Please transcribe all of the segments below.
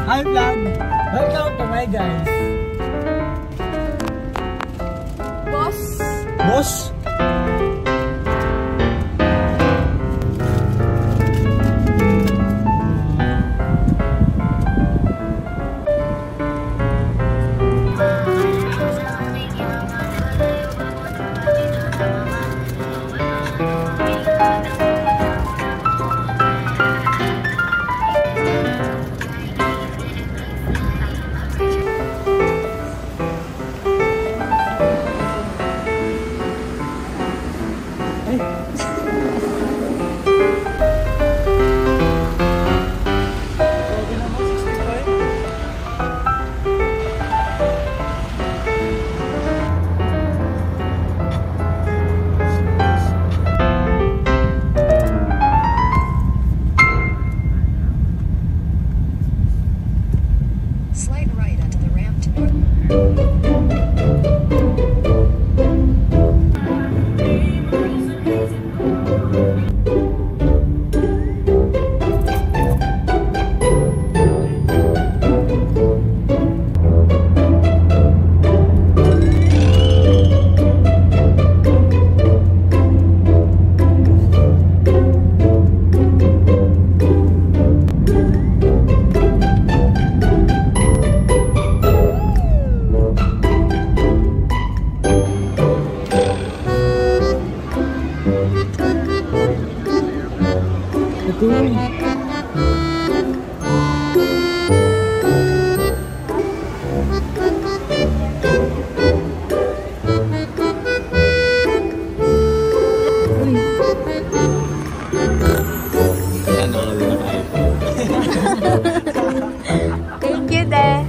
Hi vlog! Welcome to my guys! Boss! Boss? Slight right onto the ramp to North. Thank you, Dad.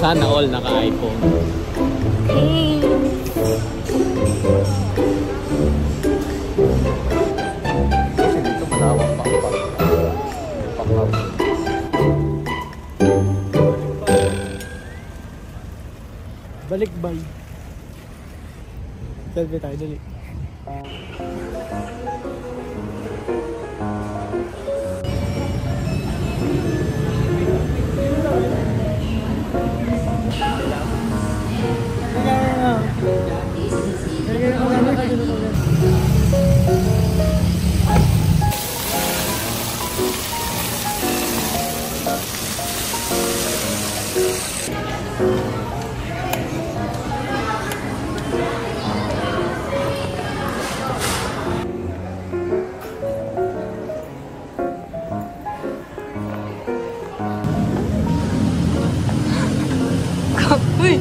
Sana all naka-iPhone. Hey. Kasi dito malawak pa ang paklaw. Balik bay. Selfie tayo, dali. Uy!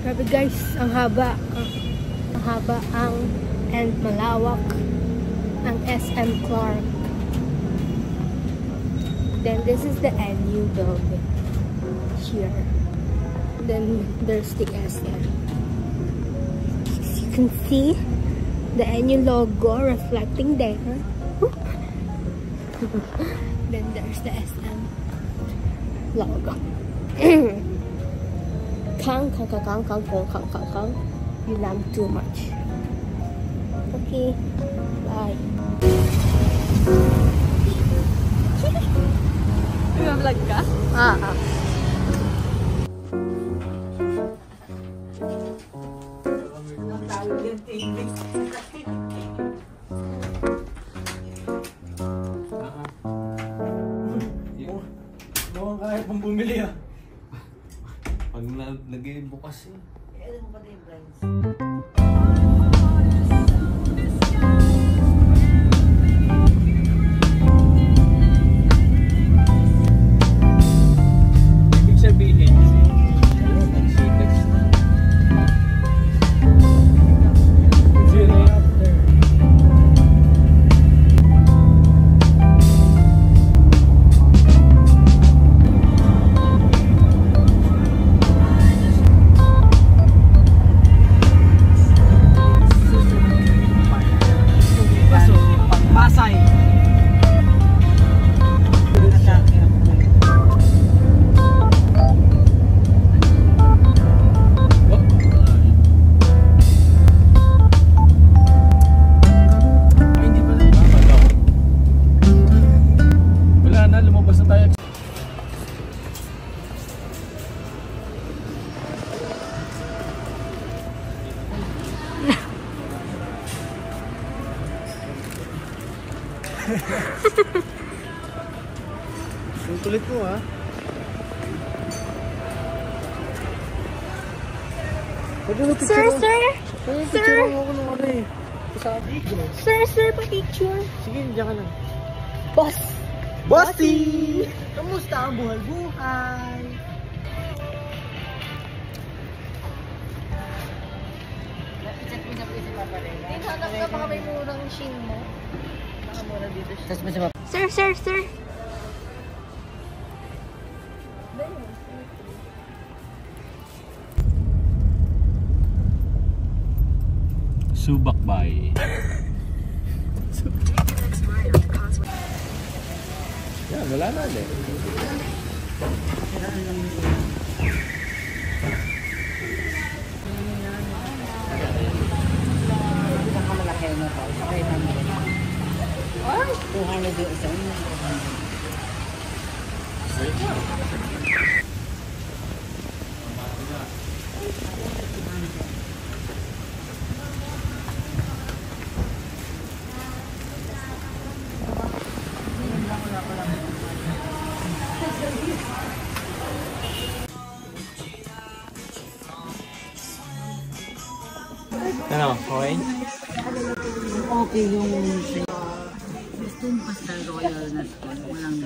Grabe guys, ang haba and malawak ang SM Clark. Then this is the NU building here. Then there's the SM. As you can see the NU logo reflecting there. Then there's the SM logo. Kang. You lamb too much. Okay, bye. Nag-vlog ka? Ah. Mukhang kaya pang bumili ah. Pag nag-bukas eh. Alam mo ba yung blinds? Ibig sabihin, nag-sitex na. Zero after. Pasay. Hindi pala. Wala na, lumabas na tayo. Ang kulit mo ha. Sir, sir! Sir! Ako nung ano eh. Sabi ko. Sir, pa-picture. Sige, diyan ka lang. Boss! Bossy! Kamusta ang buhay-buhay? Check mo na po si Papa Ren. Hanap ka baka may murang shin mo. Baka muna dito siya. Tapos mo si Papa. Sir! Subakbay. Yan, wala na ulit. Malaki na po. Okay, namin. 200 yung isang. Ano, okay? Okay yung gusto yung pastel royal na school. Walang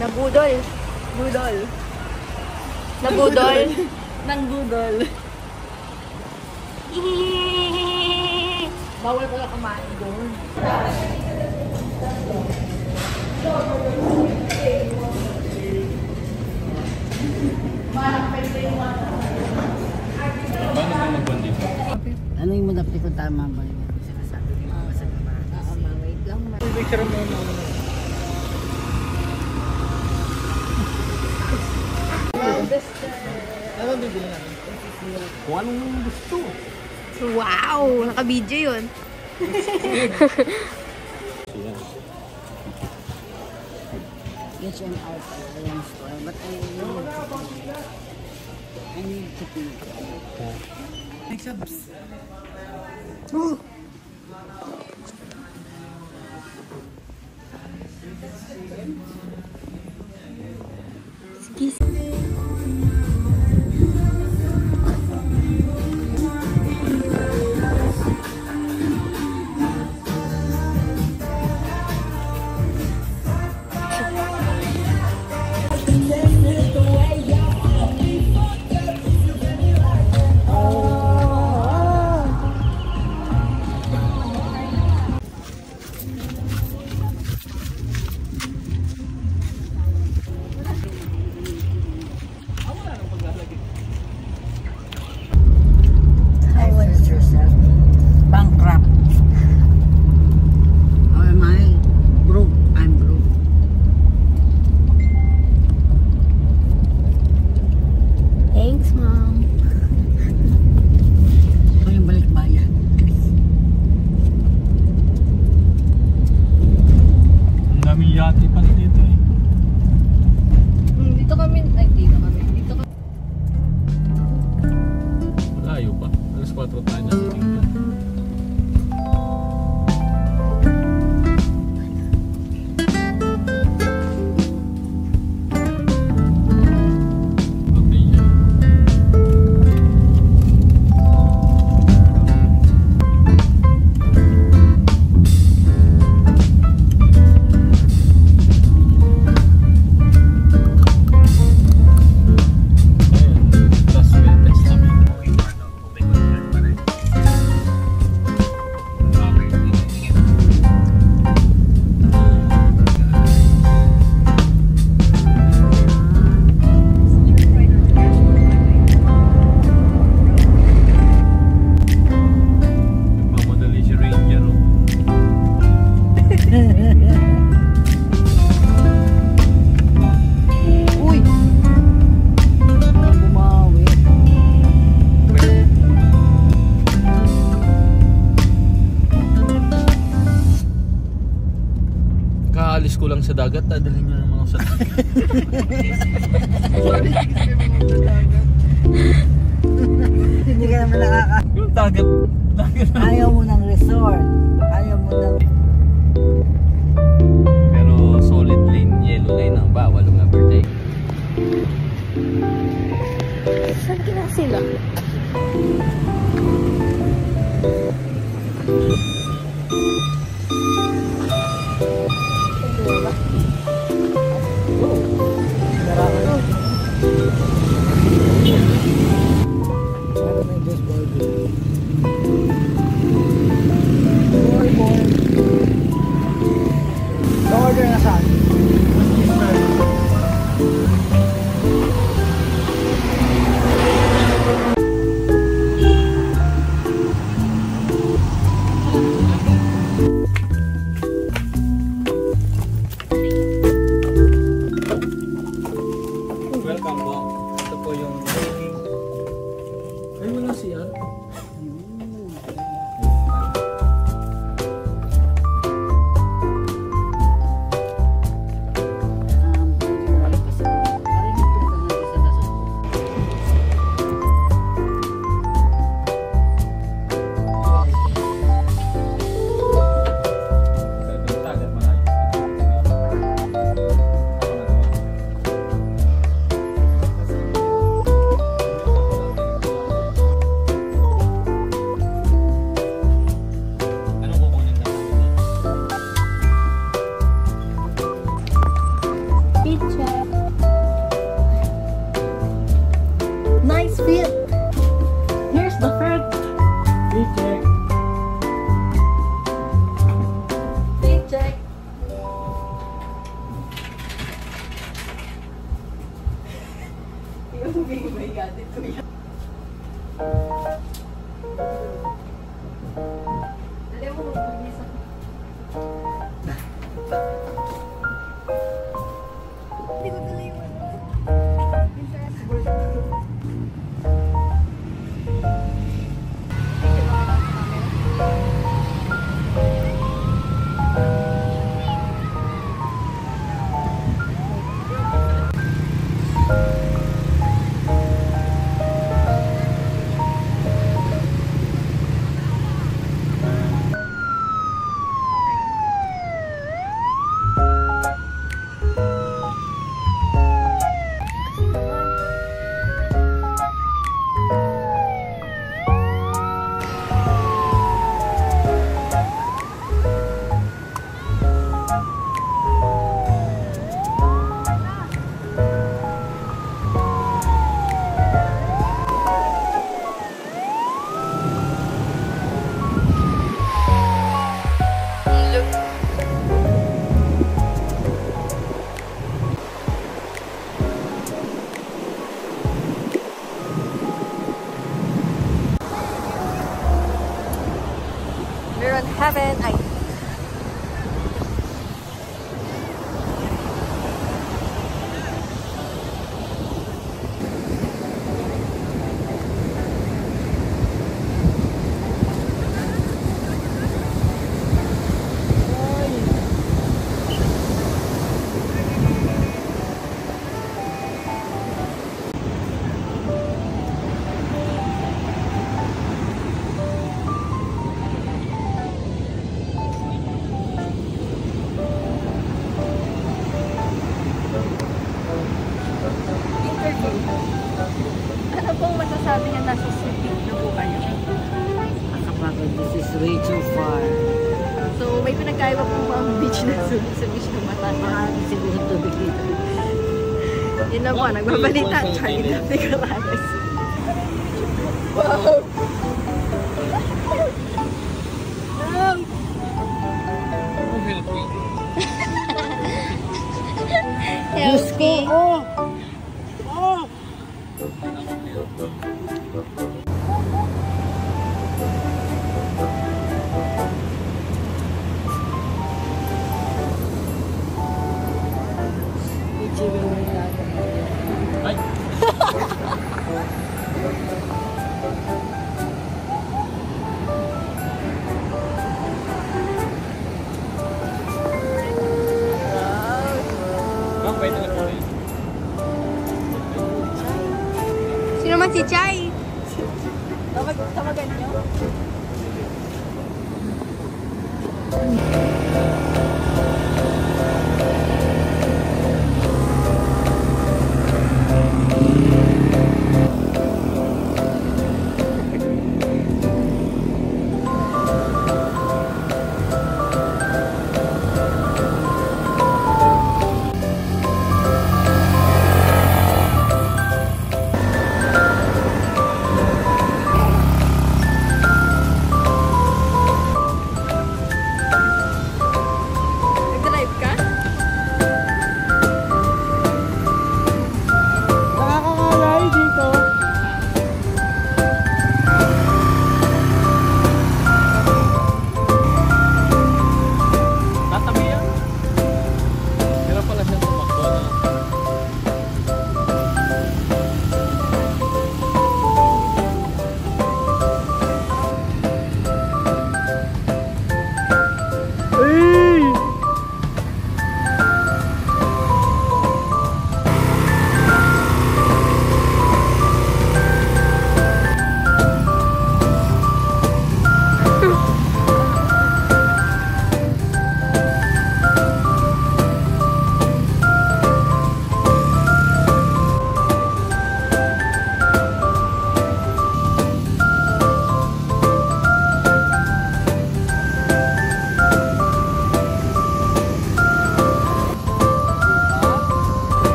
Nabudol. Nabudol. Nang budol. bawal pala kumain doon. Paano ka mag-bond dito? Ano yung madapli ko tama ba yun? Sinasabi ko sa naman. Wait lang. Picture mo na. Ano bibili natin? Kung anong gusto. Wow! Naka-video yun. H&R yung store, but I need to pay. Next up. Sige. 4 tayo na sa tingnan. Kaalis ko lang sa dagat, dadalhin nyo naman ako sa dagat. Hindi ka naman nakaka... Yung dagat. Ayaw mo ng resort. Ayaw mo ng... Pero solid lane, yellow lane ang bawal ng overtake. Saan kina sila? Order na saan? Welcome po. Ito po yung... Ay, wala siya. Nice fit. Here's the front. Check. Fit check. We're on heaven. way too far. So, may pinagkaiba po ba ang beach na Subic sa beach ng Batangas? Maaari siguro tubig dito. Yun lang po, nagbabalita. Charlie Daphne Corrales. Wow! Healthy. Oh! Oh! Sino man si Chai? Tawagan niyo? Nag-drive ka? Nakakangalay dito. Tatabi yan. Meron pala siyang tumakbo na.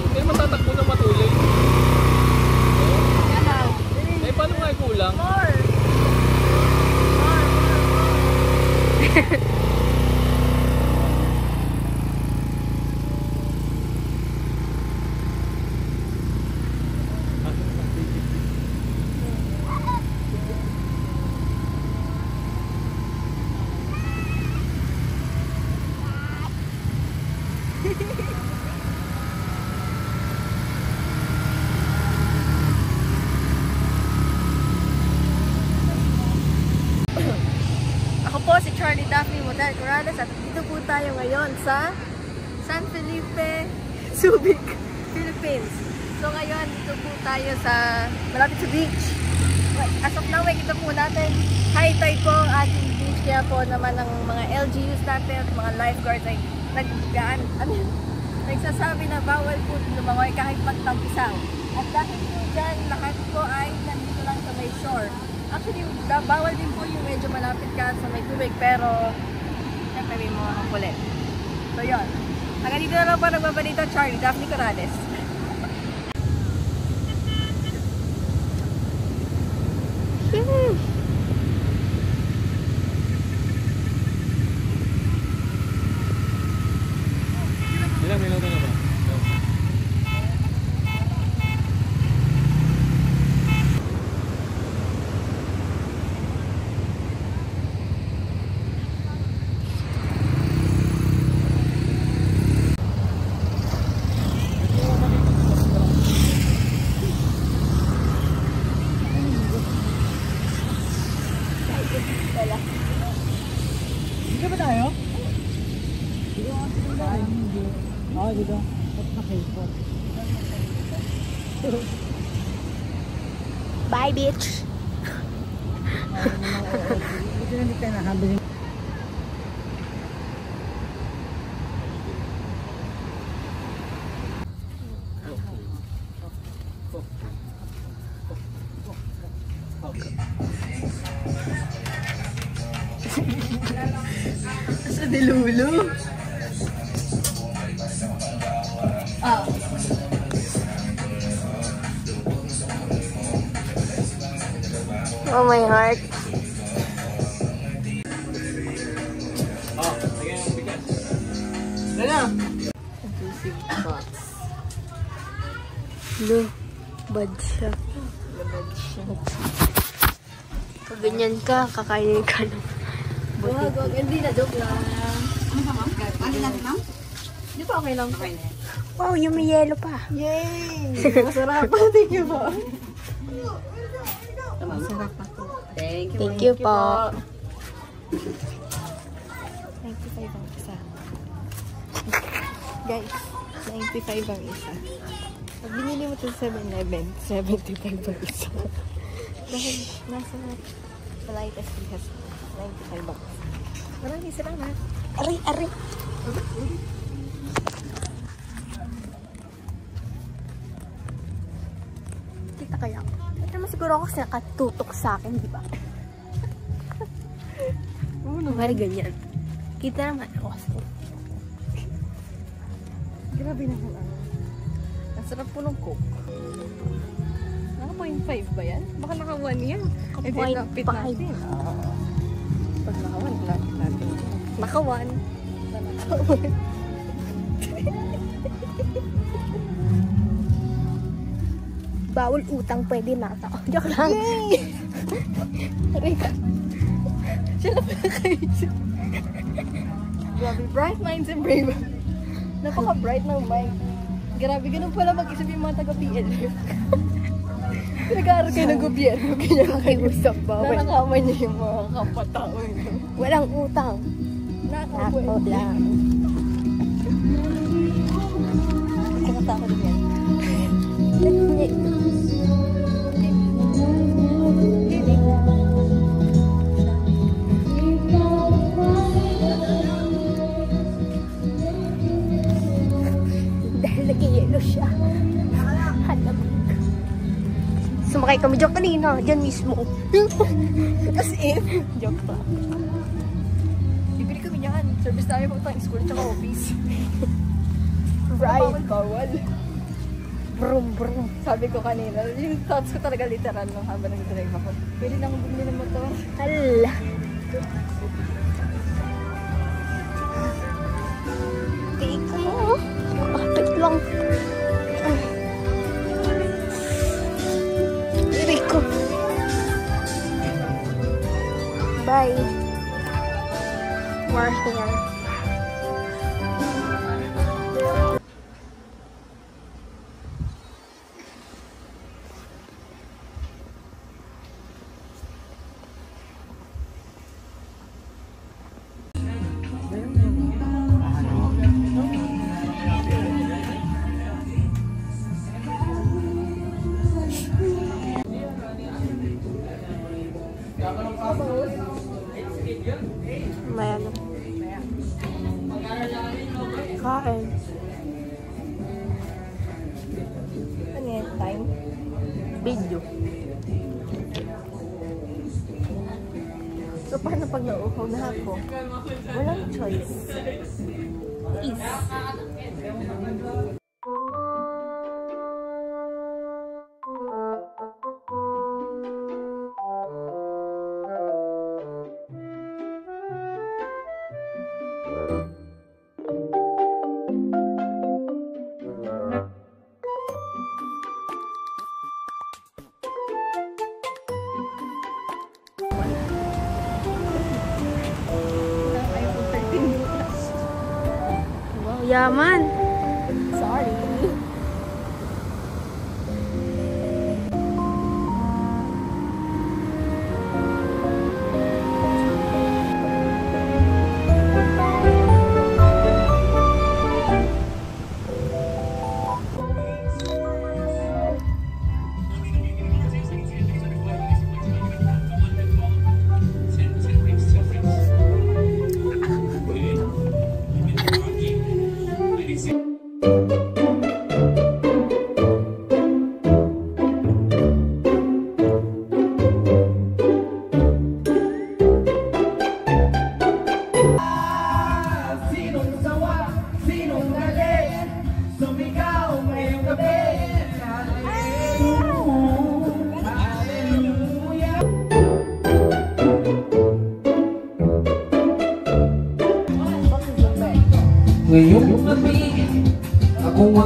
Hindi matatakbo na matuloy. Eh, paano nga kulang? Ako po si Charlie Daphne Corrales at dito po tayo ngayon sa San Felipe, Subic, Philippines. So ngayon dito po tayo sa malapit sa beach. As of now, kita po natin high tide po ang ating beach, kaya po naman ang mga LGUs natin at mga lifeguards ay nagsasabi na bawal po lumangoy kahit magtampisaw. At dahil po dyan, lahat po ay nandito lang sa may shore. Actually, bawal din po yung medyo malapit ka sa may tubig, pero siyempre may mga kulit. So yun. Hanggang dito na lang po nagbabalita, Charlie Daphne Corrales. Ilang minuto na ba? Hindi ba tayo? Oo, dito. Bye, bitch! Dito na dito na habang Okay. ni Lulu. Ah. Oh my heart. Oh, sige ang bigas. Dala! Juicy thoughts. Lo, bad siya. Labad siya. Pag ganyan ka, kakainin ka ng Wag, wag. Hindi na, joke lang. Ano ba, ma'am? Ano natin, ma'am? Di ba okay lang? Okay na. wow, yung may yelo pa. Yay! Masarap. Thank you po. Masarap pa to. Thank you. Thank you po. 95 ang isa. Guys, 95 ang isa. Pag binili mo ito sa 7-Eleven, 75 ang isa. Dahil nasa Palaitas Pihas, 95 ang isa. Maraming salamat. Aray, aray. Kita kaya. Ito naman siguro ako kasi nakatutok sa akin, di ba? Mari ganyan. Kita naman ako kasi. Grabe na kung ano. Ang sarap po ng Coke. Naka 0.5 ba yan? Baka naka 1 yan. Eh, di, lapit 0.5. natin. Pag naka 1, lapit natin. Nakawan. Bawal utang, pwede mata. Oh, joke lang. Yay! Aray ka. Siya na pala kayo siya. Grabe, bright minds and brave. Napaka-bright ng mind. Grabe, ganun pala mag-isip yung mga taga-PLF. Nag-aaral kayo ng gobyerno, ganyan kayo. Usap ba? Nanakaman niyo yung mga kapatao. Walang utang. Nako lang. Nakataka din yan. Dahil nag-yelo siya. Hanapin. Sumakay kami dyan kanina. Dyan mismo. As in, joke pa. Bibili kami niyan. Service namin pagkatang school tsaka office. Right. Bawal. Brum, brum. Sabi ko kanina, yung thoughts ko talaga literal nung habang nag-drive ako. Pwede nang bumili ng motor. Hala. Teka mo. Kapit lang. Iray ko. Bye. More hair. May ano. Kain. Ano yan? Time? Video. So, paano pag nauuhaw na ako? Walang choice. Is. Wow, yaman. Sorry.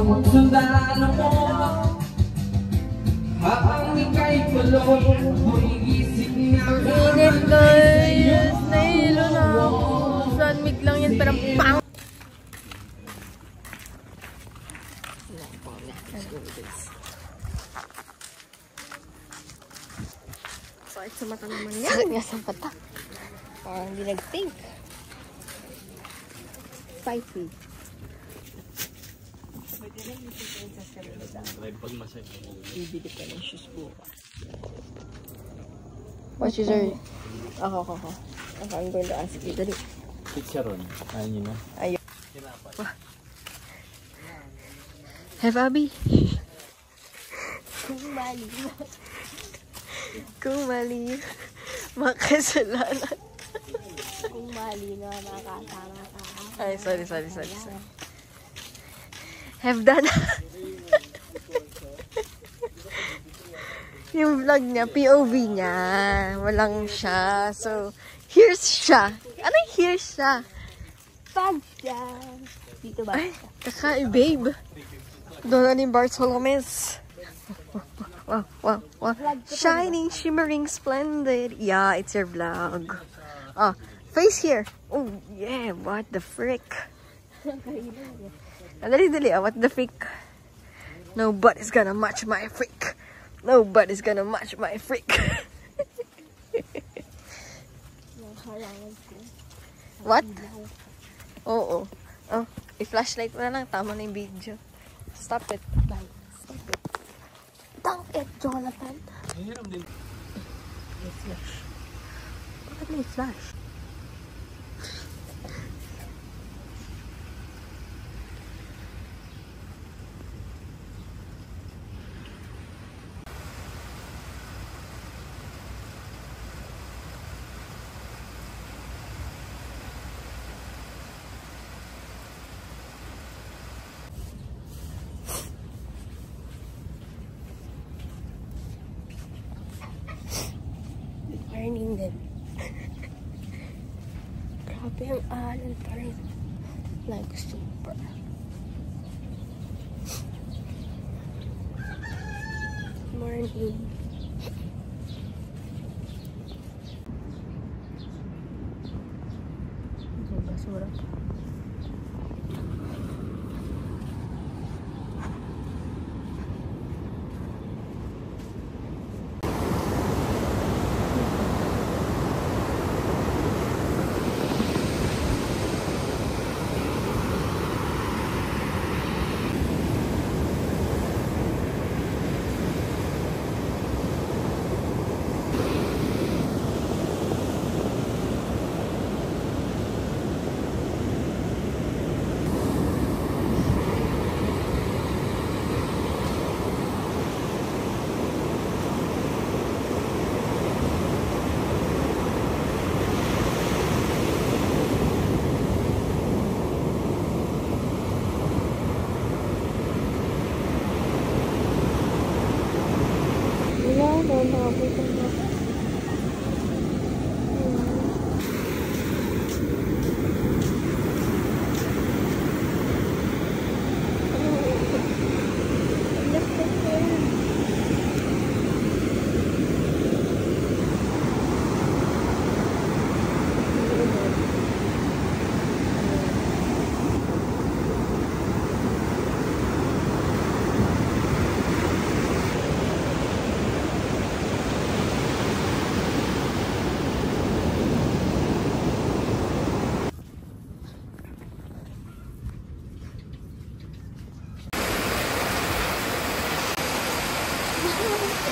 Sundalo mo habang ika'y kulong, humigising nga. Ang init guys! Nahilo na ako. Sunmig lang yan, pero pang! Sakit sa mata naman yan. Sakit nga sa mata. Parang hindi nag-think. Spicy. Bibili ka ng shoes bukas. What shoes are you? Ako. I'm going to ask you. Dali. Chicharon. Ayaw niyo na. Ayun. Have Abby? Kung mali. Makasalanan. Kung mali na nakakasama ka. Ay, sorry. Have done. Yung vlog niya, POV niya. Walang siya. So, here's siya. Ano here's siya? Pag siya. Dito ba? Ay, kakay, babe. Doon na ni Bartolomes. Wow. Shining, shimmering, splendid. Yeah, it's your vlog. Oh, face here. Oh, yeah. What the frick? Dali. What the frick? Nobody's gonna match my freak. Nobody's gonna match my freak. What? Oo. Oh, i-flashlight mo na lang. Tama na yung video. Stop it. Stop it, Jonathan. Mahirap din. May flash. Bakit may flash? Morning din. Grabe ang alon pa rin. Like super. Morning. Basura pa.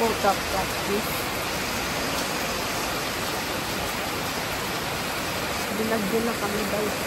Woke up like this. Binagyan na kami guys.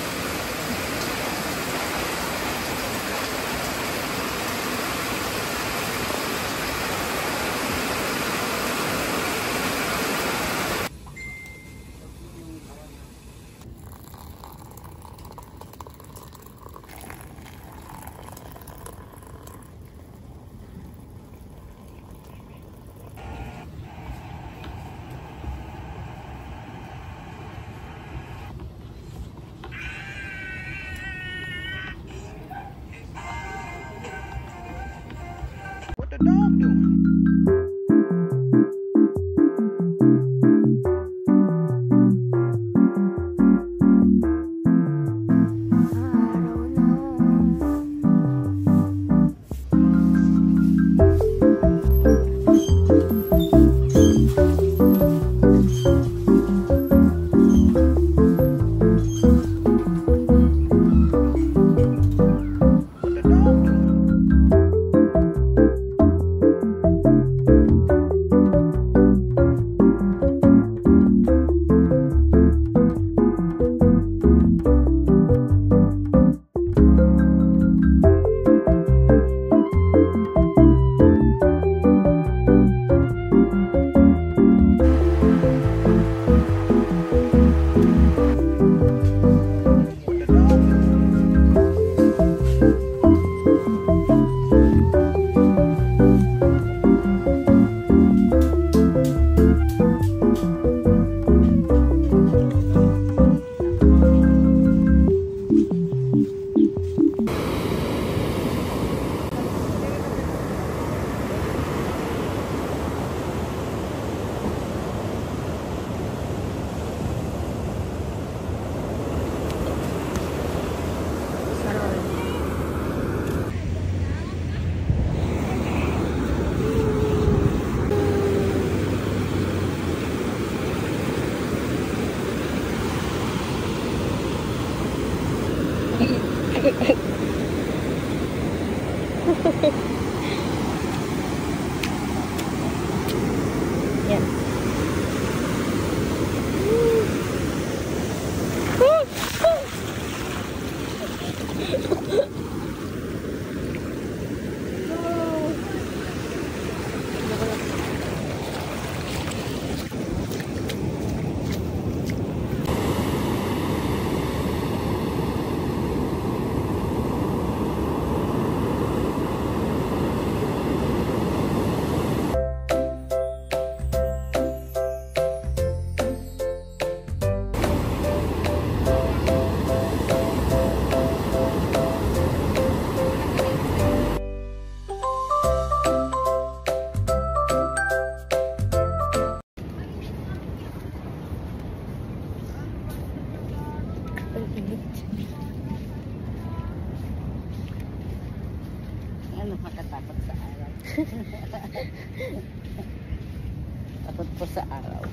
po sa araw.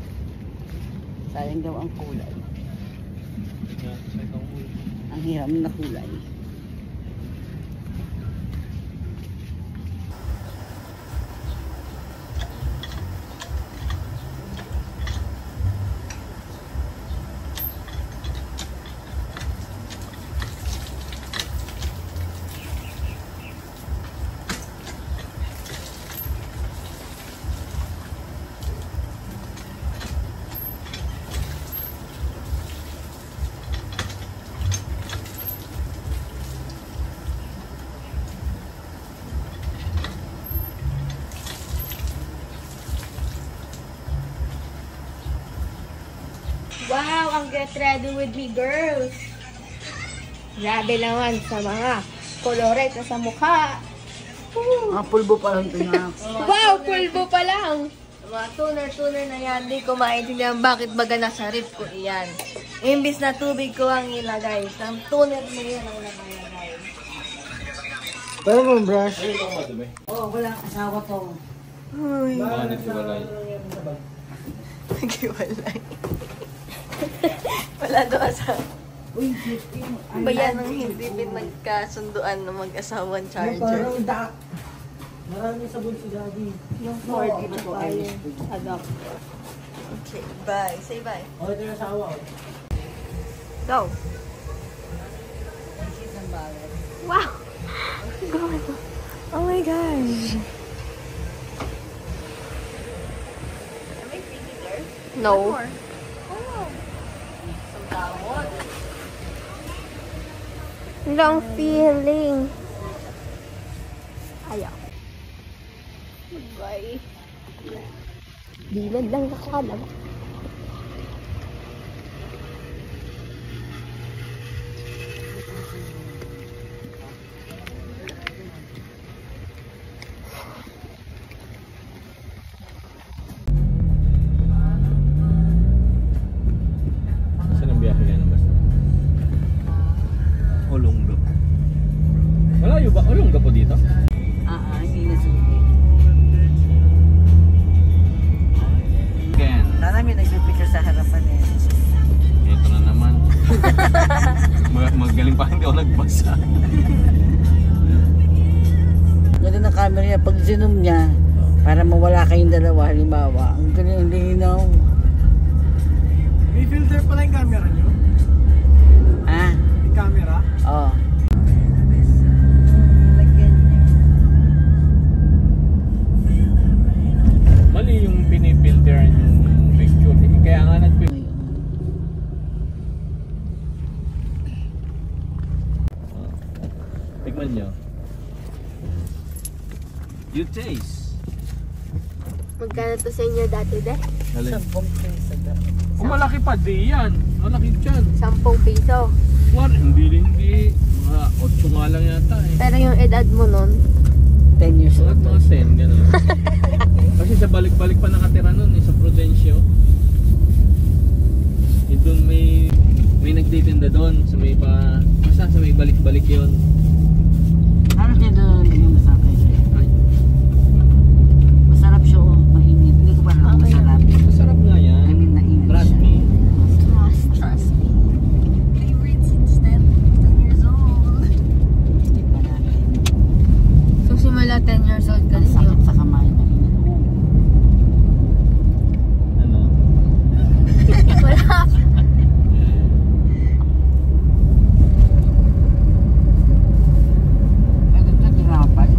Sayang daw ang kulay. Ang hiram na kulay. Wow, ang get ready with me, girls. Grabe naman sa mga colorate na sa mukha. Woo! Pulbo pa lang ito na. Wow, pulbo pa lang. Mga tuner na yan. Di ko maintindihan bakit baga nasa rip ko iyan. Imbis na tubig ko ang ilagay. Ang tuner mo yan ang naglalagay. Pero mong brush. Oo, walang asawa to. Uy. Nagsiwalay. Naghiwalay. Wala daw asawa. Uy, Bayan ang hindi pinagkasunduan ng mag-asawang charger. Maraming sabon si Daddy. Yung 40 na pa yung adapter. Okay, bye. Say bye. Ito yung asawa. Go. Wow! God. Oh my gosh. Am I thinking there? No. Long feeling. Ayaw. Bye. Dilad lang nakakalab. Saan ang biyahe niya ng basta? Olongga. Malayo ba? Olongga po dito? hindi na sulit. Again. Sana may nagpipicture sa harapan eh. Ito na naman. Magaling pa hindi ako nagbasa. Ganda ng camera niya. Pag zoom niya, para mawala kayong dalawa, halimbawa, ang galing linaw. May filter pala yung camera nyo? Ha? May camera? Oo. Mali yung pinipilteran yung picture. Kaya nga nagpicture. Tignan nyo. You taste. Magkano to sa inyo dati, de? Alin? 10 peso daw. Oh, malaki pa. Di yan. Malaki dyan. 10 piso. Hindi. Mga 8 nga lang yata eh. Pero yung edad mo nun, 10 years old. Mga 10, gano'n. Kasi sa balik-balik pa nakatira nun eh, sa Prudencio. Eh, doon may nagtitinda doon sa may basta sa may balik-balik yun. Ano kayo doon yung masakit? Ay, Masarap siya o mainit. Hindi ko pa alam kung masarap. masarap nga yan. I mean, nainit Trust siya. me. trust me. Favorite since 10 years old. Hindi pa natin. So simula 10 years old ka Ang rin sakit yun. sa kamay. Mainit. Ano? Wala. Ay, ito tinapay.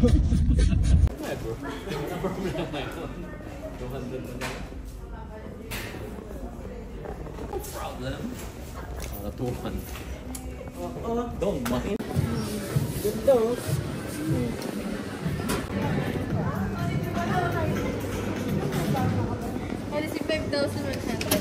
bro. Problem na yun. 200 na lang. No problem. Para 200. Don't mind. Ganda. Kasi 5,000 man siya.